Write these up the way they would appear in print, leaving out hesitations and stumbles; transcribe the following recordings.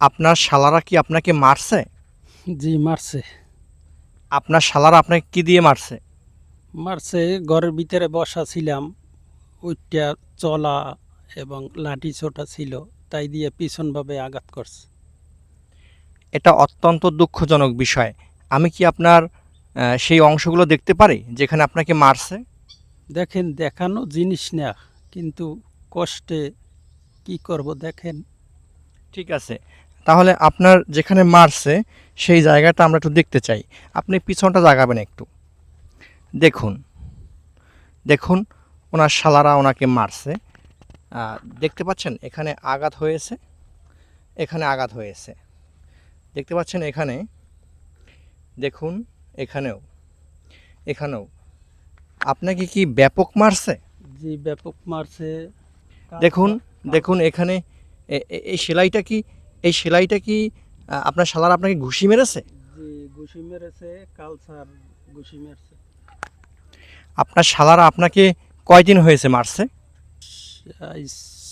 আপনার শালারা কি আপনাকে মারছে? জি মারছে। আপনার শালারা আপনাকে কি দিয়ে মারছে? মারছে, ঘরের ভিতরে বসা ছিলাম, ওইটা চলা এবং লাঠি ছোটা ছিল, তাই দিয়ে পিছনভাবে আঘাত করছে। এটা অত্যন্ত দুঃখজনক বিষয়। আমি কি আপনার সেই অংশগুলো দেখতে পারি যেখানে আপনাকে মারছে? দেখেন, দেখানো জিনিস না, কিন্তু কষ্টে কি করব দেখেন। ঠিক আছে। তাহলে আপনার যেখানে মারছে সেই জায়গাটা আমরা একটু দেখতে চাই। আপনি পিছনটা জাগাবেন একটু। দেখুন, দেখুন ওনার শালারা ওনাকে মারছে। দেখতে পাচ্ছেন এখানে আঘাত হয়েছে, এখানে আঘাত হয়েছে। দেখতে পাচ্ছেন এখানে, দেখুন এখানেও, এখানেও। আপনাকে কি ব্যাপক মারছে? জি ব্যাপক মারছে। দেখুন, দেখুন এখানে এই সেলাইটা কি, এই সেলাইটা কি আপনার শালারা আপনাকে ঘুষি মেরেছে? জি ঘুষি মেরেছে, কালসার ঘুষি মেরেছে। আপনার শালারা আপনাকে কয়দিন হয়েছে মারছে? এই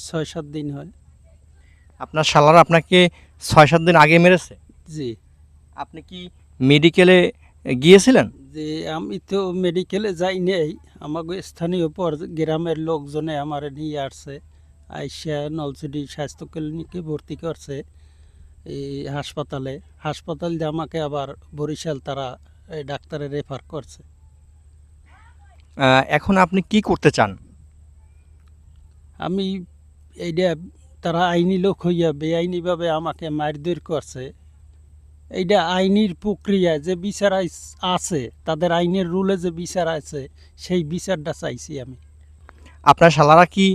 ৬-৭ দিন হয়। আপনার শালারা আপনাকে ৬-৭ দিন আগে মেরেছে? জি। আপনি কি মেডিকেলে গিয়েছিলেন? যে আমি তো মেডিকেলে যাই নাই, আমাকে স্থানীয় গ্রামের লোকজনে আমার নিয়ে আসছে, আইসা নলছিটি স্বাস্থ্য ক্লিনিকে ভর্তি করছে, এই হাসপাতালে। হাসপাতাল দিয়ে আমাকে আবার বরিশাল তারা এই ডাক্তারে রেফার করছে। এখন আপনি কি করতে চান? আমি এইটা, তারা আইনি লোক হইয়া বেআইনিভাবে আমাকে মারধর করছে, এইটা আইনির প্রক্রিয়া যে বিচার আছে, তাদের আইনের রুলে যে বিচার আছে, সেই বিচারটা চাইছি আমি। আপনার শালারা কি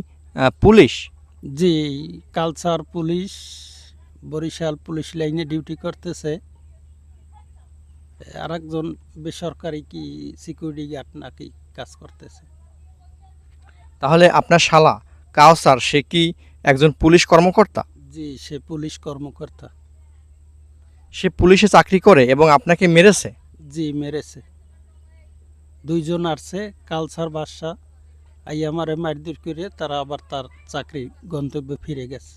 পুলিশ? জি, কালচার পুলিশ, বরিশাল পুলিশ লাইনে ডিউটি করতেছে। আর একজন বেসরকারি কি সিকিউরিটি গার্ড নাকি কাজ করতেছে। তাহলে আপনার শালা কাওসার সে কি একজন পুলিশ কর্মকর্তা? জি, সে পুলিশ কর্মকর্তা। সে পুলিশে চাকরি করে এবং আপনাকে মেরেছে? জি মেরেছে। দুইজন আসছে, কালচার বাদশা, আই আমারে মারধর করে তারা আবার তার চাকরি গন্তব্যে ফিরে গেছে।